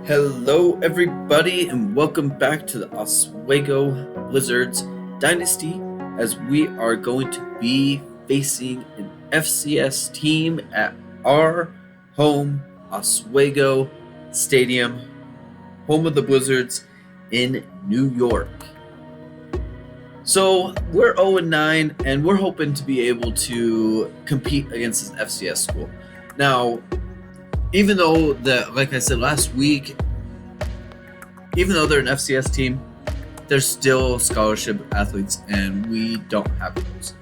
Hello, everybody, and welcome back to the Oswego Blizzards Dynasty as we are going to be facing an FCS team at our home, Oswego Stadium, home of the Blizzards in New York. So we're 0-9, and we're hoping to be able to compete against this FCS school. Now, even though like I said last week, even though they're an FCS team, they're still scholarship athletes, and we don't have those.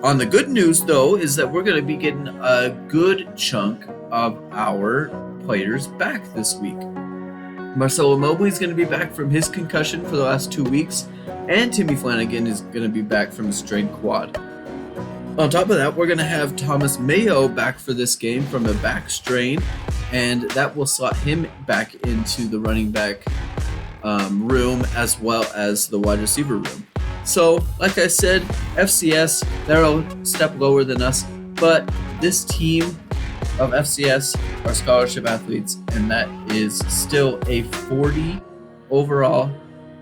On the good news, though, is that we're going to be getting a good chunk of our players back this week. Marcelo Mobley is going to be back from his concussion for the last 2 weeks, and Timmy Flanagan is going to be back from a strained quad. On top of that, we're going to have Thomas Mayo back for this game from a back strain, and that will slot him back into the running back room as well as the wide receiver room. So, like I said, FCS, they're a step lower than us, but this team of FCS are scholarship athletes, and that is still a 40 overall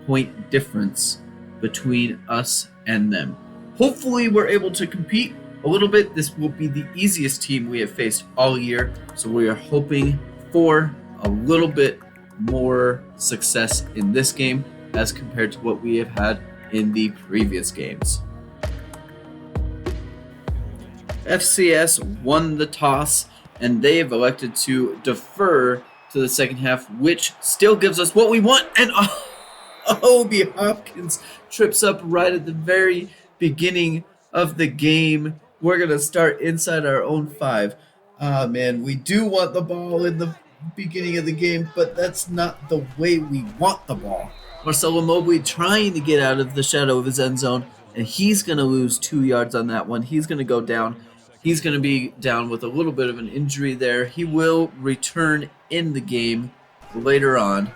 point difference between us and them. Hopefully, we're able to compete a little bit. This will be the easiest team we have faced all year, so we are hoping for a little bit more success in this game as compared to what we have had in the previous games. FCS won the toss, and they have elected to defer to the second half, which still gives us what we want, and Obi Hopkins trips up right at the very beginning of the game. We're going to start inside our own 5. Man, we do want the ball in the beginning of the game, but that's not the way we want the ball. Marcelo Mobley trying to get out of the shadow of his end zone, and he's going to lose 2 yards on that one. He's going to go down. He's going to be down with a little bit of an injury there. He will return in the game later on.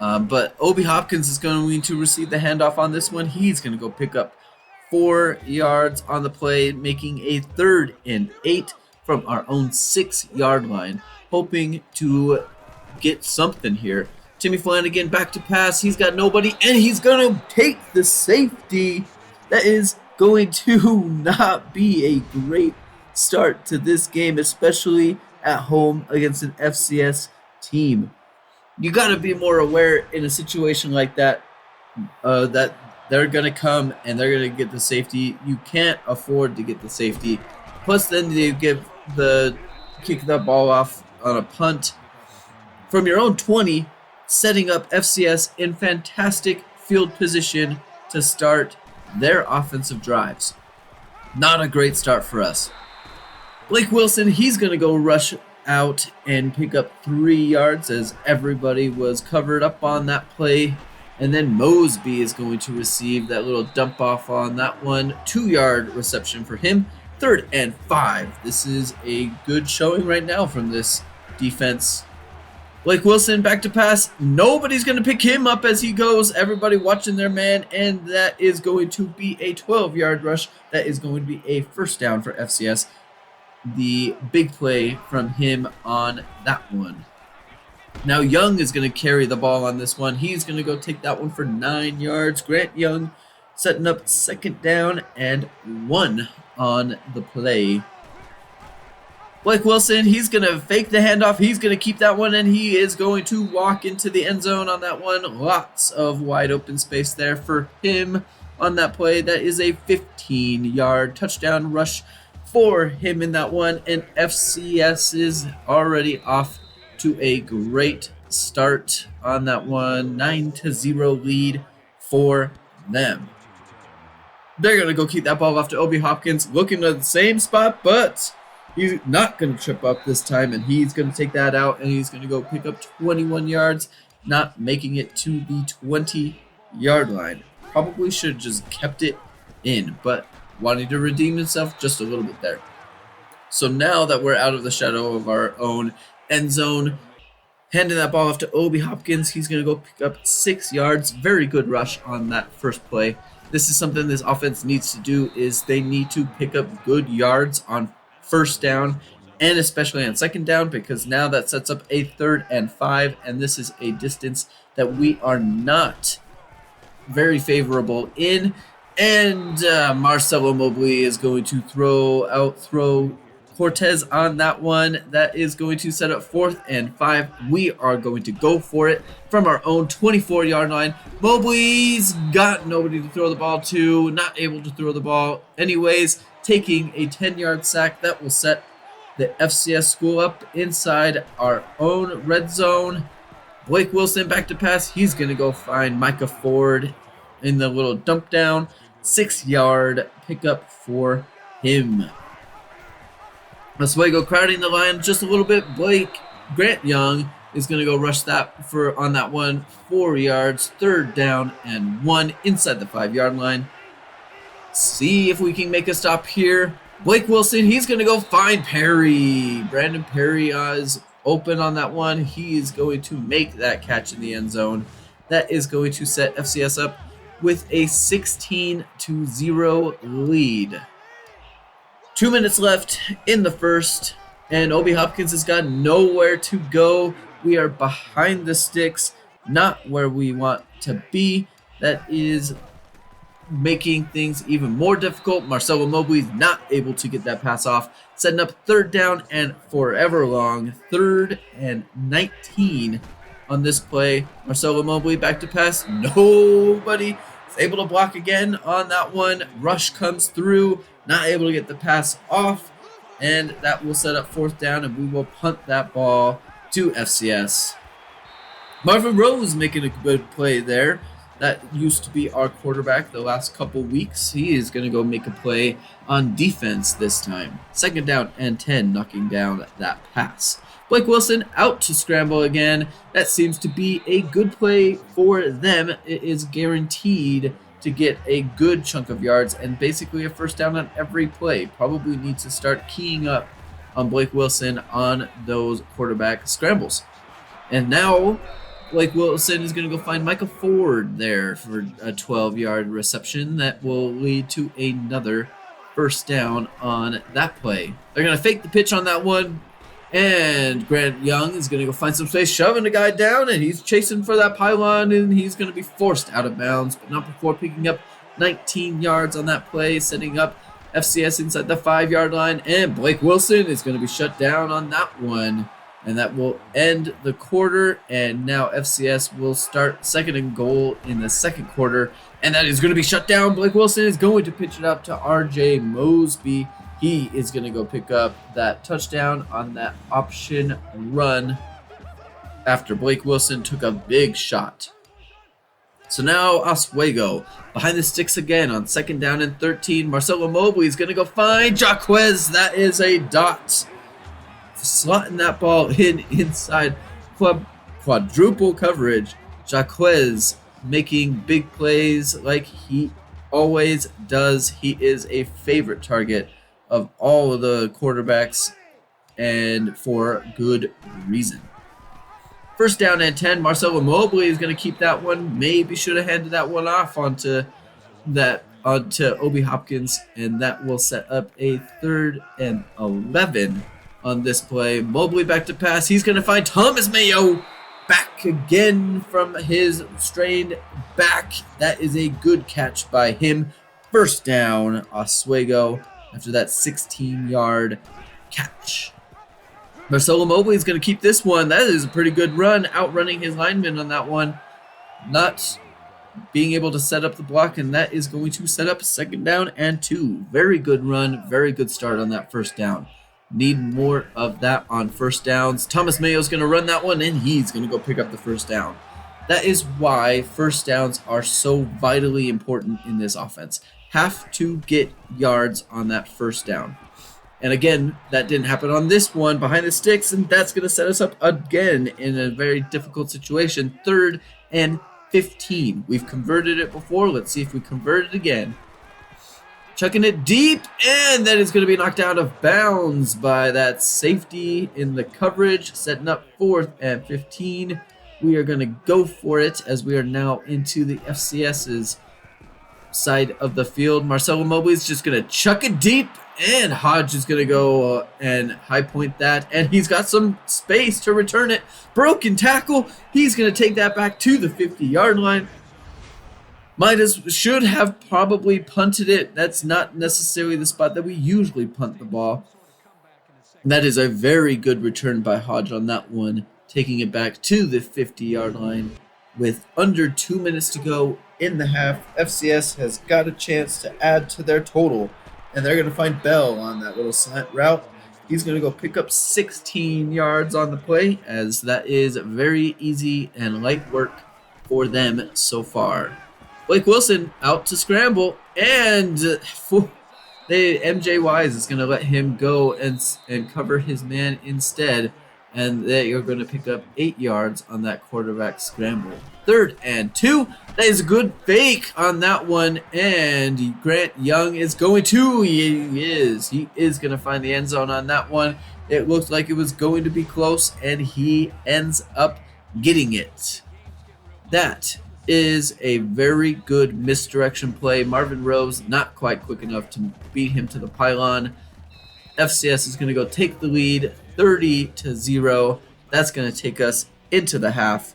But Obi Hopkins is going to receive the handoff on this one. He's going to go pick up 4 yards on the play, making a 3rd and 8 from our own 6-yard line, hoping to get something here. Timmy Flanagan back to pass. He's got nobody, and he's going to take the safety. That is going to not be a great start to this game, especially at home against an FCS team. You got to be more aware in a situation like that, that they're going to come and they're going to get the safety. You can't afford to get the safety. Plus, then you kick that ball off on a punt from your own 20, setting up FCS in fantastic field position to start their offensive drives. Not a great start for us. Blake Wilson, he's going to go rush out and pick up 3 yards as everybody was covered up on that play. And then Mosby is going to receive that little dump off on that one. 2-yard reception for him. 3rd and 5. This is a good showing right now from this defense. Blake Wilson back to pass. Nobody's going to pick him up as he goes. Everybody watching their man. And that is going to be a 12-yard rush. That is going to be a first down for FCS. The big play from him on that one. Now Young is going to carry the ball on this one. He's going to go take that one for 9 yards. Grant Young setting up 2nd down and 1 on the play. Blake Wilson, he's going to fake the handoff. He's going to keep that one, and he is going to walk into the end zone on that one. Lots of wide open space there for him on that play. That is a 15-yard touchdown rush for him in that one, and FCS is already off to a great start on that one. 9-0 lead for them. They're going to go keep that ball off to Obi Hopkins, looking at the same spot, but he's not going to trip up this time, and he's going to take that out, and he's going to go pick up 21 yards, not making it to the 20-yard line. Probably should have just kept it in, but wanting to redeem himself just a little bit there. So now that we're out of the shadow of our own end zone, handing that ball off to Obi Hopkins, he's going to go pick up 6 yards. Very good rush on that first play. This is something this offense needs to do, is they need to pick up good yards on first down and especially on second down, because now that sets up a 3rd and 5, and this is a distance that we are not very favorable in. And Marcelo Mobley is going to throw Cortez on that one. That is going to set up 4th and 5. We are going to go for it from our own 24-yard line. Mobley's got nobody to throw the ball to, not able to throw the ball anyways, taking a 10-yard sack. That will set the FCS school up inside our own red zone. Blake Wilson back to pass. He's going to go find Micah Ford in the little dump down. 6-yard pickup for him. Oswego crowding the line just a little bit. Grant Young is going to go rush that on that one. 4 yards, 3rd down and 1 inside the 5-yard line. See if we can make a stop here. Blake Wilson, he's going to go find Perry. Brandon Perry is open on that one. He is going to make that catch in the end zone. That is going to set FCS up with a 16-0 lead. 2 minutes left in the first, and Obi Hopkins has got nowhere to go. We are behind the sticks, not where we want to be. That is making things even more difficult. Marcelo Mobley is not able to get that pass off, setting up 3rd down and forever long. 3rd and 19 on this play. Marcelo Mobley back to pass. Nobody is able to block again on that one. Rush comes through, not able to get the pass off, and that will set up 4th down, and we will punt that ball to FCS. Marvin Rose making a good play there. That used to be our quarterback the last couple weeks. He is going to go make a play on defense this time. 2nd down and 10, knocking down that pass. Blake Wilson out to scramble again. That seems to be a good play for them. It is guaranteed to get a good chunk of yards and basically a 1st down on every play. Probably need to start keying up on Blake Wilson on those quarterback scrambles. And now Blake Wilson is going to go find Michael Ford there for a 12-yard reception. That will lead to another 1st down on that play. They're going to fake the pitch on that one. And Grant Young is going to go find some space, shoving a guy down, and he's chasing for that pylon, and he's going to be forced out of bounds, but not before picking up 19 yards on that play, setting up FCS inside the 5-yard line, and Blake Wilson is going to be shut down on that one, and that will end the quarter, and now FCS will start 2nd and goal in the 2nd quarter, and that is going to be shut down. Blake Wilson is going to pitch it up to RJ Mosby. He is going to go pick up that touchdown on that option run after Blake Wilson took a big shot. So now Oswego behind the sticks again on 2nd down and 13. Marcelo Mobley is going to go find Jaquez. That is a dot. Slotting that ball inside quadruple coverage. Jaquez making big plays like he always does. He is a favorite target of all of the quarterbacks, and for good reason. 1st down and 10. Marcelo Mobley is going to keep that one. Maybe should have handed that one off onto Obi Hopkins, and that will set up a 3rd and 11 on this play. Mobley back to pass. He's going to find Thomas Mayo back again from his strained back. That is a good catch by him. 1st down, Oswego, after that 16-yard catch. Marcelo Mobley is going to keep this one. That is a pretty good run, outrunning his lineman on that one. Not being able to set up the block, and that is going to set up 2nd down and 2. Very good run, very good start on that 1st down. Need more of that on 1st downs. Thomas Mayo is going to run that one, and he's going to go pick up the 1st down. That is why 1st downs are so vitally important in this offense. Have to get yards on that 1st down. And again, that didn't happen on this one behind the sticks, and that's going to set us up again in a very difficult situation. 3rd and 15. We've converted it before. Let's see if we convert it again. Chucking it deep, and that is going to be knocked out of bounds by that safety in the coverage, setting up 4th and 15. We are going to go for it as we are now into the FCS's side of the field. Marcelo Mobley is just going to chuck it deep, and Hodge is going to go and high point that, and he's got some space to return it. Broken tackle. He's going to take that back to the 50-yard line. Should have probably punted it. That's not necessarily the spot that we usually punt the ball. That is a very good return by Hodge on that one, taking it back to the 50-yard line with under 2 minutes to go in the half. FCS has got a chance to add to their total, and they're going to find Bell on that little slant route. He's going to go pick up 16 yards on the play, as that is very easy and light work for them so far. Blake Wilson out to scramble, and MJ Wise is going to let him go and cover his man instead, and they are going to pick up 8 yards on that quarterback scramble. 3rd and 2. That is a good fake on that one, and Grant Young is going to. He is going to find the end zone on that one. It looked like it was going to be close, and he ends up getting it. That is a very good misdirection play. Marvin Rose not quite quick enough to beat him to the pylon. FCS is going to go take the lead 30-0. That's going to take us into the half.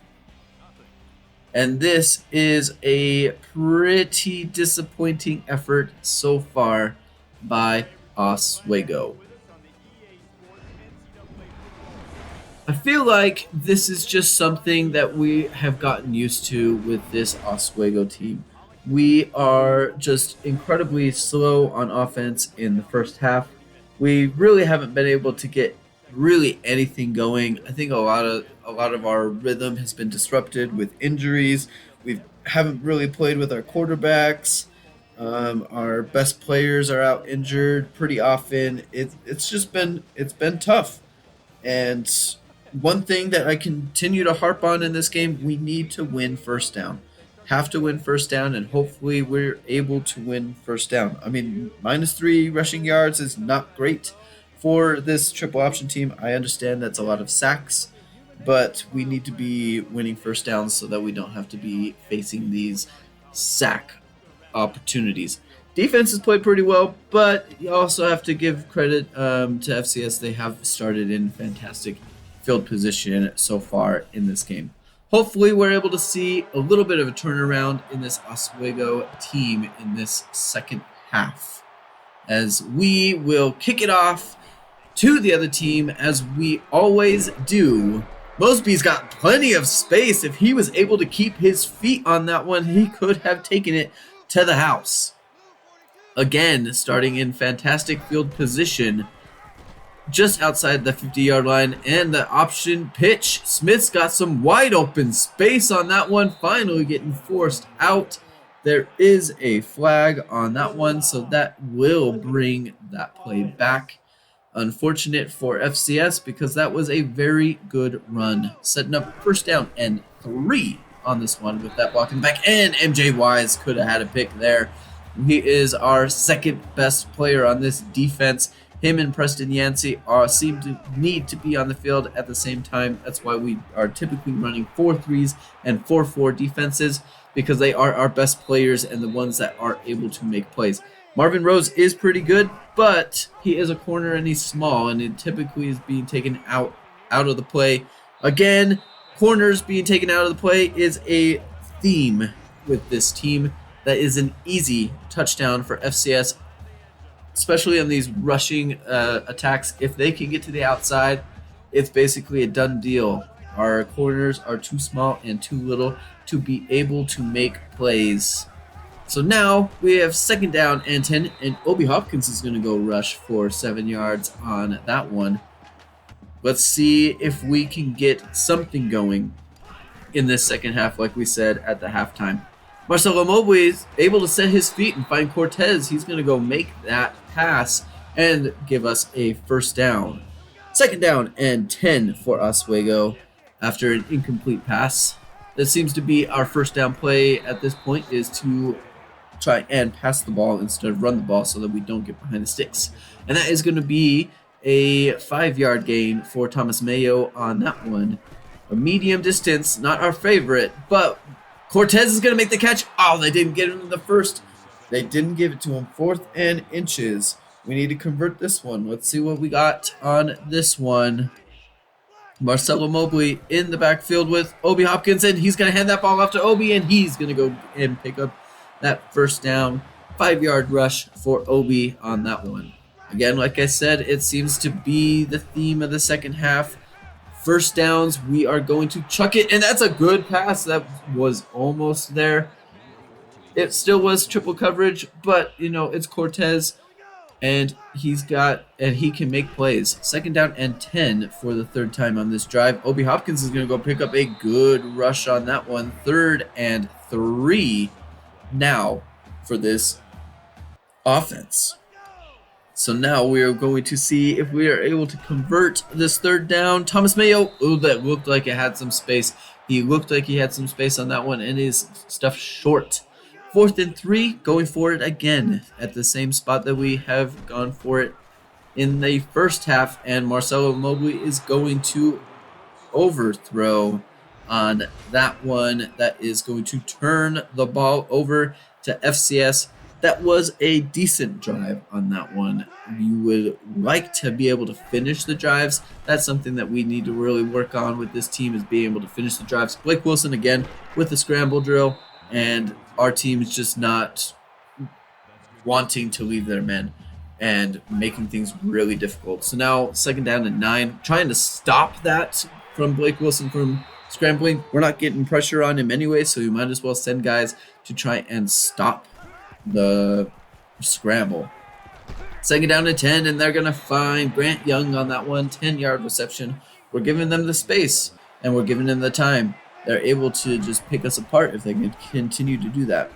And this is a pretty disappointing effort so far by Oswego. I feel like this is just something that we have gotten used to with this Oswego team. We are just incredibly slow on offense in the first half. We really haven't been able to get really anything going. I think a lot of our rhythm has been disrupted with injuries. We haven't really played with our quarterbacks. Our best players are out injured pretty often. It's been tough. And one thing that I continue to harp on in this game, we need to win first down. Have to win first down, and hopefully we're able to win first down. I mean, -3 rushing yards is not great for this triple option team. I understand that's a lot of sacks, but we need to be winning first downs so that we don't have to be facing these sack opportunities. Defense has played pretty well, but you also have to give credit to FCS. They have started in fantastic field position so far in this game. Hopefully we're able to see a little bit of a turnaround in this Oswego team in this second half, as we will kick it off to the other team as we always do. Mosby's got plenty of space. If he was able to keep his feet on that one, he could have taken it to the house. Again, starting in fantastic field position just outside the 50-yard line, and the option pitch. Smith's got some wide open space on that one, finally getting forced out. There is a flag on that one, so that will bring that play back. Unfortunate for FCS because that was a very good run, setting up first down and 3 on this one with that block in the back, and MJ Wise could have had a pick there. He is our second best player on this defense. Him and Preston Yancey seem to need to be on the field at the same time. That's why we are typically running 4-3s and 4-4 defenses, because they are our best players and the ones that are able to make plays. Marvin Rose is pretty good, but he is a corner and he's small, and it typically is being taken out of the play. Again, corners being taken out of the play is a theme with this team. That is an easy touchdown for FCS, especially on these rushing attacks. If they can get to the outside, it's basically a done deal. Our corners are too small and too little to be able to make plays. So now we have second down and 10, and Obi Hopkins is going to go rush for 7 yards on that one. Let's see if we can get something going in this second half, like we said at the halftime. Marcelo Mobley is able to set his feet and find Cortez. He's going to go make that pass and give us a first down. Second down and 10 for Oswego after an incomplete pass. That seems to be our first down play at this point, is to try and pass the ball instead of run the ball so that we don't get behind the sticks. And that is going to be a 5-yard gain for Thomas Mayo on that one. A medium distance, not our favorite, but Cortez is going to make the catch. Oh, they didn't get him in the first. They didn't give it to him. 4th and inches We need to convert this one. Let's see what we got on this one. Marcelo Mobley in the backfield with Obi Hopkins, and he's going to hand that ball off to Obi, and he's going to go and pick up that first down. 5-yard rush for Obi on that one. Again, like I said, it seems to be the theme of the second half. First downs, we are going to chuck it, and that's a good pass. That was almost there. It still was triple coverage, but, it's Cortez. And he can make plays. 2nd down and 10 for the 3rd time on this drive. Obi Hopkins is going to go pick up a good rush on that one. 3rd and 3 now for this offense. So now we are going to see if we are able to convert this 3rd down. Thomas Mayo, that looked like it had some space. He looked like he had some space on that one and is stuffed short. 4th and 3, going for it again at the same spot that we have gone for it in the first half, and Marcelo Mobley is going to overthrow on that one. That is going to turn the ball over to FCS. That was a decent drive on that one. You would like to be able to finish the drives. That's something that we need to really work on with this team, is being able to finish the drives. Blake Wilson again with the scramble drill, and our team is just not wanting to leave their men and making things really difficult. So now 2nd down and 9, trying to stop that from Blake Wilson from scrambling. We're not getting pressure on him anyway, so we might as well send guys to try and stop the scramble. 2nd down and 10, and they're going to find Grant Young on that one. 10-yard reception. We're giving them the space, and we're giving them the time. They're able to just pick us apart if they can continue to do that.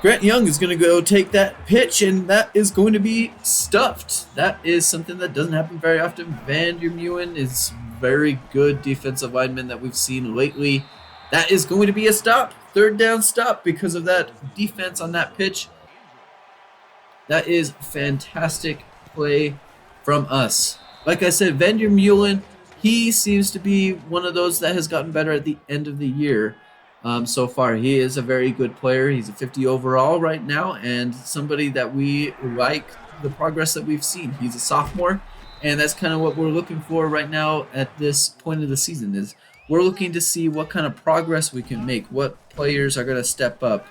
Grant Young is going to go take that pitch, and that is going to be stuffed. That is something that doesn't happen very often. Van der Meuwen is very good defensive lineman that we've seen lately. That is going to be a stop. 3rd down stop because of that defense on that pitch. That is fantastic play from us. Like I said, Van der Meuwen, he seems to be one of those that has gotten better at the end of the year so far. He is a very good player. He's a 50 overall right now, and somebody that we like the progress that we've seen. He's a sophomore, and that's kind of what we're looking for right now at this point of the season. Is we're looking to see what kind of progress we can make, what players are going to step up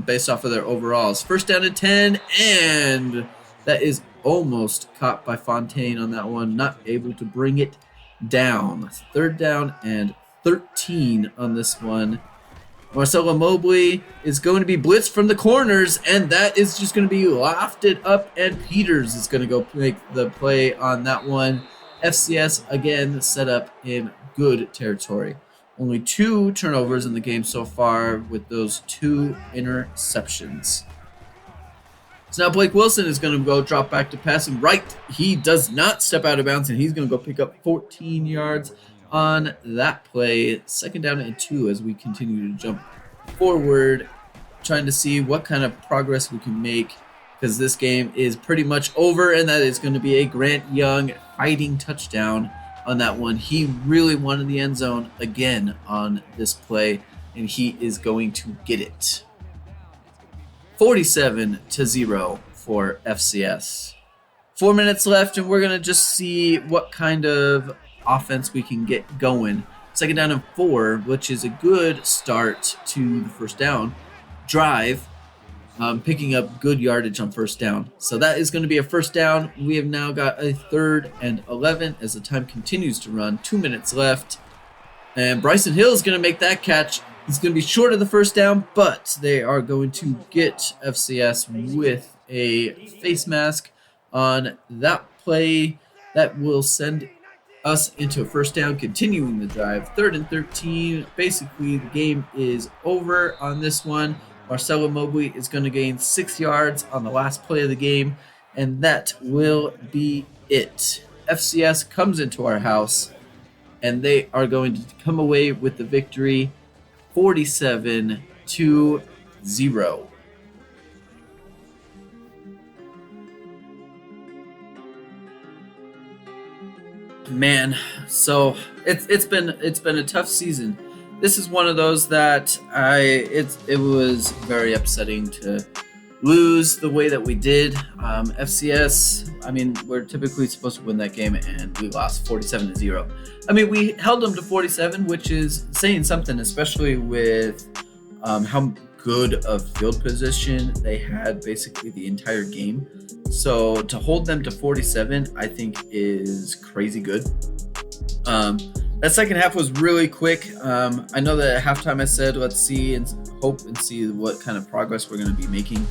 based off of their overalls. 1st down and 10, and that is almost caught by Fontaine on that one, not able to bring it down. 3rd down and 13 on this one. Marcelo Mobley is going to be blitzed from the corners, and that is just going to be lofted up, and Peters is going to go make the play on that one. FCS, again, set up in good territory. Only 2 turnovers in the game so far with those 2 interceptions. So now Blake Wilson is going to go drop back to pass and right. He does not step out of bounds, and he's going to go pick up 14 yards on that play. 2nd down and 2 as we continue to jump forward, trying to see what kind of progress we can make, because this game is pretty much over, and that is going to be a Grant Young fighting touchdown on that one. He really wanted the end zone again on this play, and he is going to get it. 47-0 for FCS. 4 minutes left, and we're going to just see what kind of offense we can get going. 2nd down and 4, which is a good start to the first down drive, picking up good yardage on first down. So that is going to be a first down. We have now got a 3rd and 11 as the time continues to run. 2 minutes left, and Bryson Hill is going to make that catch. He's going to be short of the first down, but they are going to get FCS with a face mask on that play. That will send us into a first down, continuing the drive. 3rd and 13. Basically, the game is over on this one. Marcelo Mobley is going to gain 6 yards on the last play of the game, and that will be it. FCS comes into our house, and they are going to come away with the victory, 47-0. Man, so it's been a tough season. This is one of those that it was very upsetting to lose the way that we did. FCS, I mean, we're typically supposed to win that game, and we lost 47-0. I mean, we held them to 47, which is saying something, especially with how good of field position they had basically the entire game. So to hold them to 47, I think is crazy good. That second half was really quick. I know that at halftime I said, let's see and hope and see what kind of progress we're going to be making.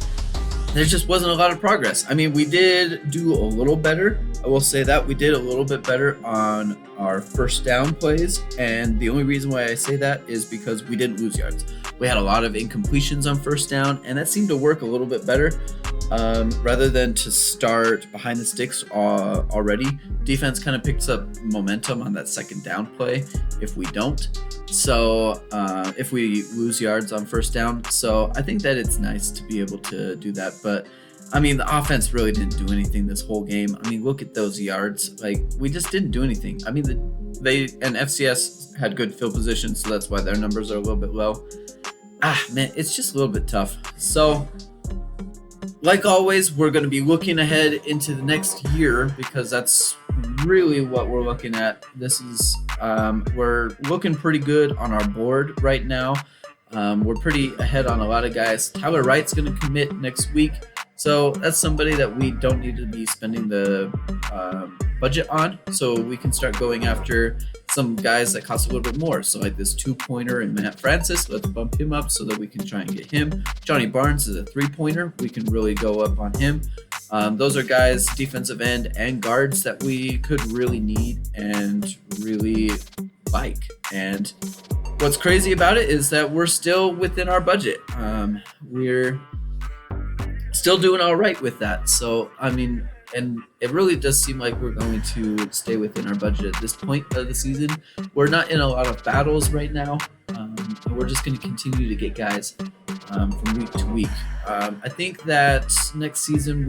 There just wasn't a lot of progress. I mean, we did do a little better. I will say that we did a little bit better on our first down plays. And the only reason why I say that is because we didn't lose yards. We had a lot of incompletions on first down, and that seemed to work a little bit better. Rather than to start behind the sticks already, defense kind of picks up momentum on that second down play if we don't. So if we lose yards on first down. So I think that it's nice to be able to do that. But I mean, the offense really didn't do anything this whole game. I mean, look at those yards. Like, we just didn't do anything. I mean, they and FCS had good field position, so that's why their numbers are a little bit low. Man, it's just a little bit tough. So like always, we're going to be looking ahead into the next year because that's really what we're looking at. This is we're looking pretty good on our board right now. We're pretty ahead on a lot of guys. Tyler Wright's going to commit next week, so that's somebody that we don't need to be spending the budget on, so we can start going after some guys that cost a little bit more. So like this 2-pointer and Matt Francis, let's bump him up so that we can try and get him. Johnny Barnes is a 3-pointer. We can really go up on him. Those are guys, defensive end and guards, that we could really need and really like. And what's crazy about it is that we're still within our budget. We're still doing all right with that. So, I mean, and it really does seem like we're going to stay within our budget at this point of the season. We're not in a lot of battles right now. We're just going to continue to get guys from week to week. I think that next season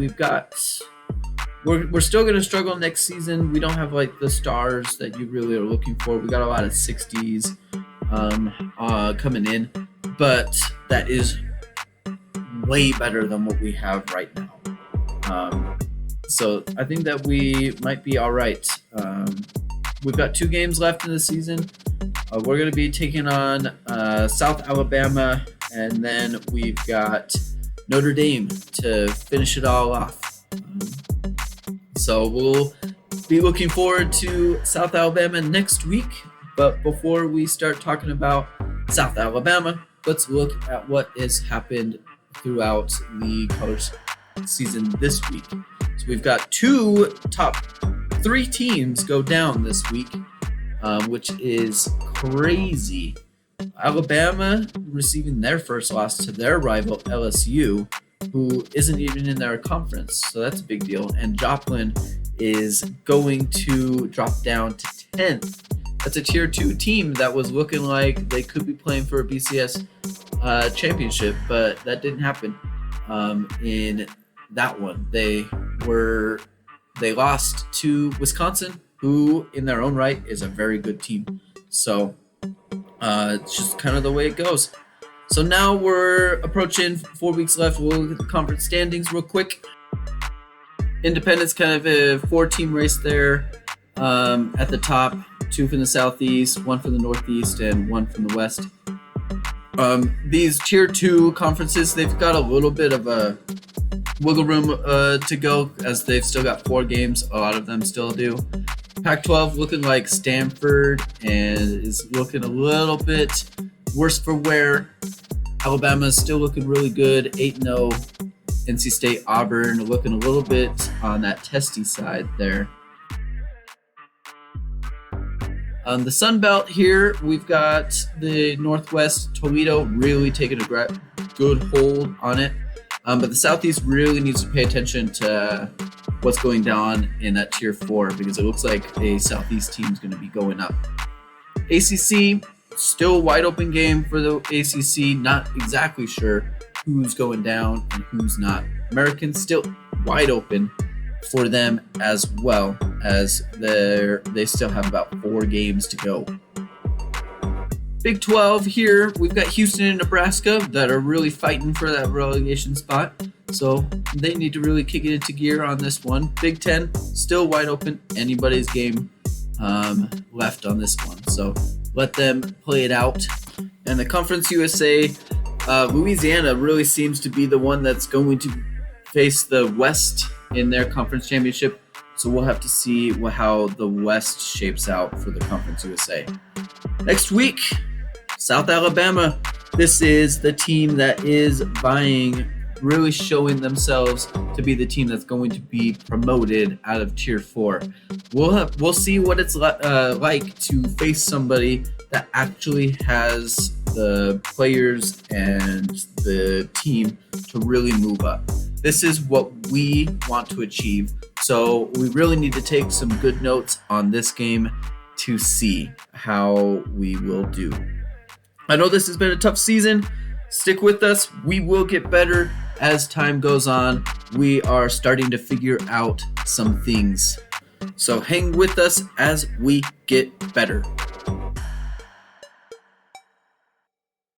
we're still going to struggle next season. We don't have like the stars that you really are looking for. We got a lot of 60s coming in, but that is way better than what we have right now. So I think that we might be all right. We've got 2 games left in the season. We're going to be taking on South Alabama, and then we've got Notre Dame to finish it all off. So we'll be looking forward to South Alabama next week. But before we start talking about South Alabama, let's look at what has happened throughout the college season this week. So we've got 2 top 3 teams go down this week, which is crazy. Alabama receiving their first loss to their rival LSU, who isn't even in their conference, so that's a big deal. And Joplin is going to drop down to 10th. That's a tier 2 team that was looking like they could be playing for a BCS championship, but that didn't happen. In that one, they lost to Wisconsin, who in their own right is a very good team. So it's just kind of the way it goes. So now we're approaching 4 weeks left. We'll look at the conference standings real quick. Independence kind of a 4-team race there at the top. 2 from the Southeast, 1 from the Northeast, and 1 from the West. These tier 2 conferences, they've got a little bit of a wiggle room to go, as they've still got 4 games. A lot of them still do. Pac-12 looking like Stanford and is looking a little bit worse for wear. Alabama's still looking really good, 8-0. NC State, Auburn looking a little bit on that testy side there. On the Sun Belt here, we've got the Northwest, Toledo really taking a good hold on it. But the Southeast really needs to pay attention to what's going down in that tier 4, because it looks like a Southeast team is going to be going up. ACC, still wide open game for the ACC. Not exactly sure who's going down and who's not. Americans still wide open for them, as well as they still have about 4 games to go. Big 12 here, we've got Houston and Nebraska that are really fighting for that relegation spot. So they need to really kick it into gear on this one. Big 10, still wide open. Anybody's game left on this one. So let them play it out. And the Conference USA, Louisiana really seems to be the one that's going to face the West in their conference championship. So we'll have to see how the West shapes out for the Conference USA. Next week, South Alabama. This is the team that is vying, really showing themselves to be the team that's going to be promoted out of Tier 4. We'll see what it's like to face somebody that actually has the players and the team to really move up. This is what we want to achieve. So we really need to take some good notes on this game to see how we will do. I know this has been a tough season. Stick with us. We will get better as time goes on. We are starting to figure out some things. So hang with us as we get better.